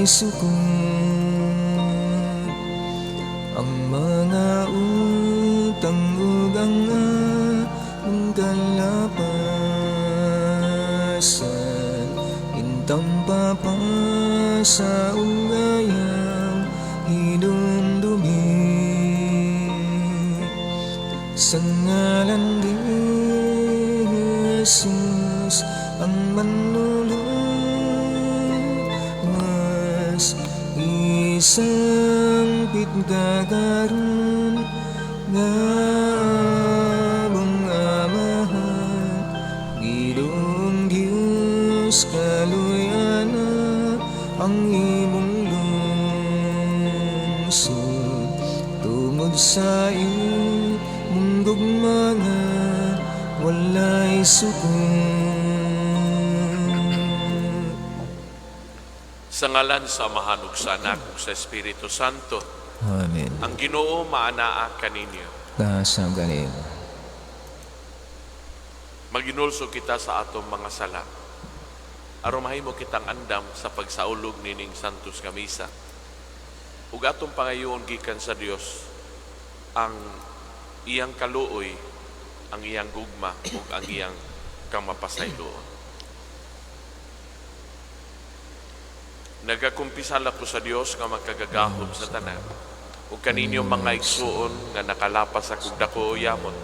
isukon ang mga utang ug ang among kalapasan, intang papasa ug ayang hinumdumi sa ngalan ni Jesus ang manluluwas, isang pitgagaron nga among amahan, Ginoong Diyos kaluyana ang imong lungsod, tungod sa imong gugma nga walay sukon. Sa ngalan sa Amahan ug sa Anak ug sa Espiritu Santo. Amen. Ang Ginoo maanaa kaninyo. Dasam ganimo. Maginulso kita sa atong mga sala. Aron mahimo kitang andam sa pagsaulog nining Santos nga misa. Ug atong pangayoon gikan sa Dios ang iyang kaluoy, ang iyang gugma ug ang iyang kamapasayloon. Nagakumpisala ko sa Dios nga magkagagahom sa tanan ug kaninyo mga igsuon nga nakalapas sa kugdako yamon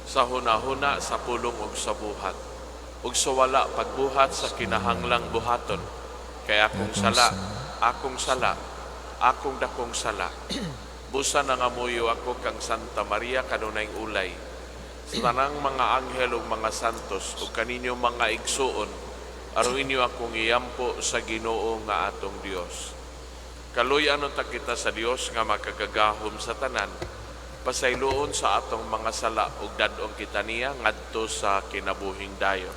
sa hunahuna sa pulong ug sa buhat ug sa wala pagbuhat sa kinahanglang buhaton kay akong sala akong dakong sala busa nangamuyo ako kang Santa Maria kanunay ulay sa tanang mga anghel ug mga santos ug kaninyo mga igsuon aron inyo akong iyampo sa Ginoo nga atong Dios. Kaluy-anon ta kita sa Dios nga makagagahom sa tanan, pasayloon sa atong mga sala ug dad-ong kita niya ngadto sa kinabuhing dayon.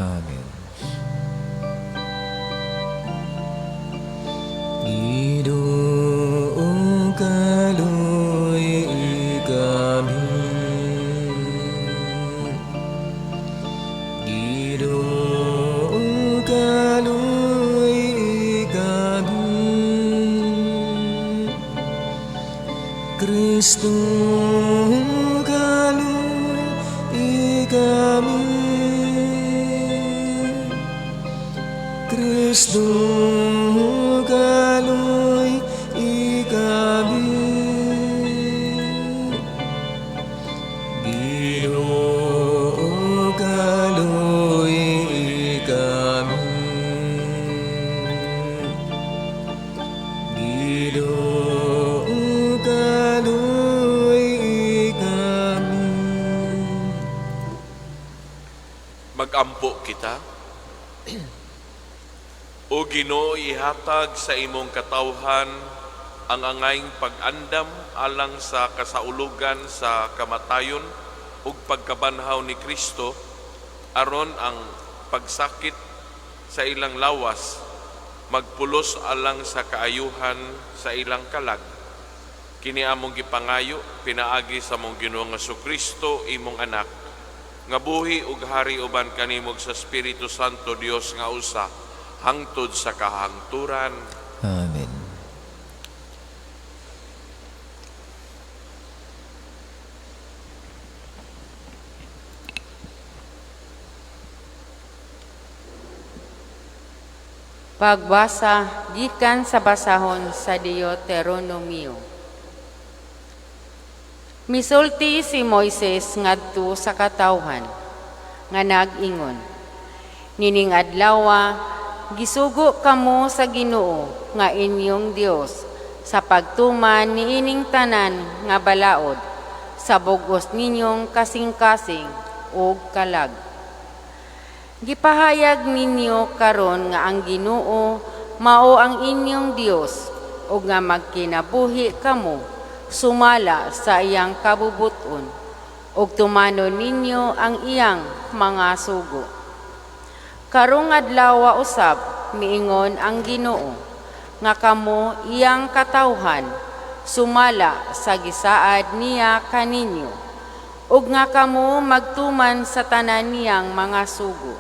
Amen. Ginoo kaluy kami, Kristo kaluy kami, Kristo kaluy kami, Ginoo kaluy kami, Ginoo Magampo kita. O Ginoo, ihatag sa imong katawhan ang angayng pag-andam alang sa kasaulugan sa kamatayon ug pagkabanhaw ni Kristo aron ang pagsakit sa ilang lawas magpulos alang sa kaayuhan sa ilang kalag. Kini among gipangayo pinaagi sa among Ginoo nga Jesucristo imong anak nga buhi ug hari uban kanimog sa Espiritu Santo Dios nga usa hangtod sa kahangturan. Amen. Pagbasa gikan sa basahon sa Deuteronomio. Misulti si Moises ngadto sa katawhan nga nag-ingon, nining adlawa gisugo kamo sa Ginoo nga inyong Dios sa pagtuman niining tanan nga balaod sa bugos ninyong kasing-kasing ug kalag. Gipahayag ninyo karon nga ang Ginoo mao ang inyong Dios ug nga magkinabuhi kamo sumala sa iyang kabubuton ug tumanon ninyo ang iyang mga sugo. Karong adlaw usab miingon ang Ginoo nga kamo iyang katawhan sumala sa gisaad niya kaninyo ug nga kamo magtuman sa tanan niyang mga sugo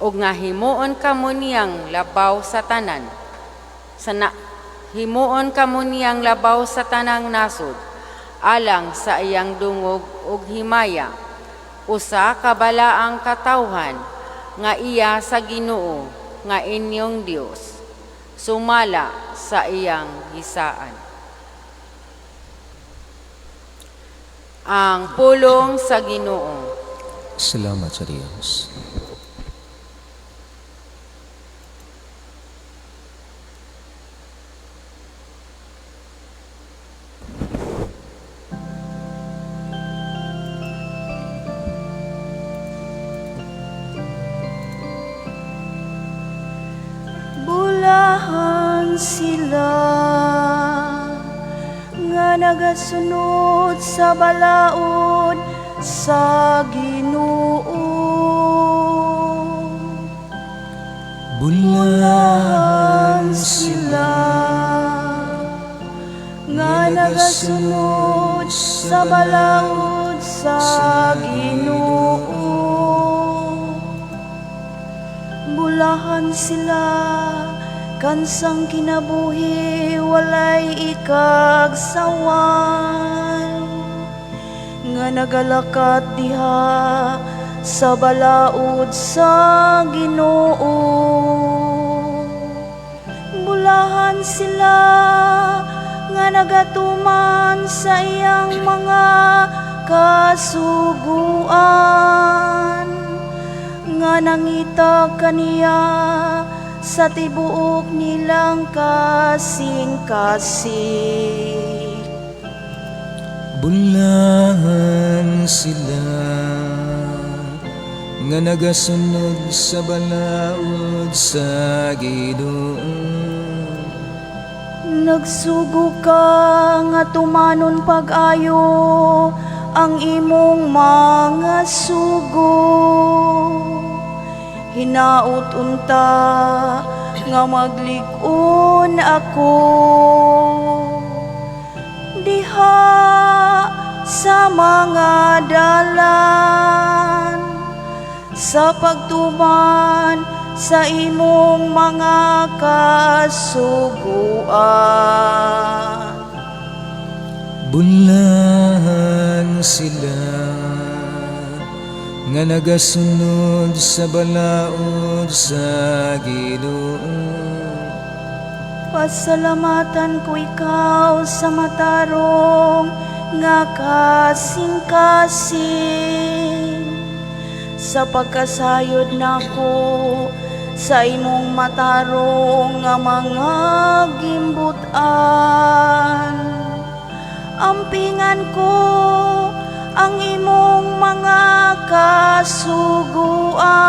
ug nga himuon kamo niyang labaw sa tanan. Himuon kamo niyang labaw sa tanang nasod, alang sa iyang dungog ug himaya, usa ka balaang katawhan, nga iya sa Ginoo, nga inyong Dios, sumala sa iyang gisaan. Ang pulong sa Ginoo. Salamat sa Diyos. Bulahan sila nga nagasunod sa balaod sa Ginoo. Bulahan Sila nga nagasunod sa balaod sa Ginoo. Bulahan sila kansang kinabuhi walay ikagsawan, nga nagalakat diha sa balaod sa Ginoo. Bulahan sila nga nagatuman sa iyang mga kasuguan, nga nangita kaniya sa tibuok nilang kasing-kasing. Bulahan sila nga nagasunod sa balaod sa Ginoo. Nagsugo ka nga tumanon pag-ayo ang imong mga sugo. Hinaut unta nga maglig-on ako diha sa mga dalan, sa pagtuman sa imong mga kasuguan. Bulahan sila nga nagasunod sa balaod sa Ginoo. Pasalamatan ko ikaw sa matarong nga kasing-kasing, sa pagkasayod nako sa imong matarong nga mga gimbutan. Ampingan ko ang imong mga kasuguan.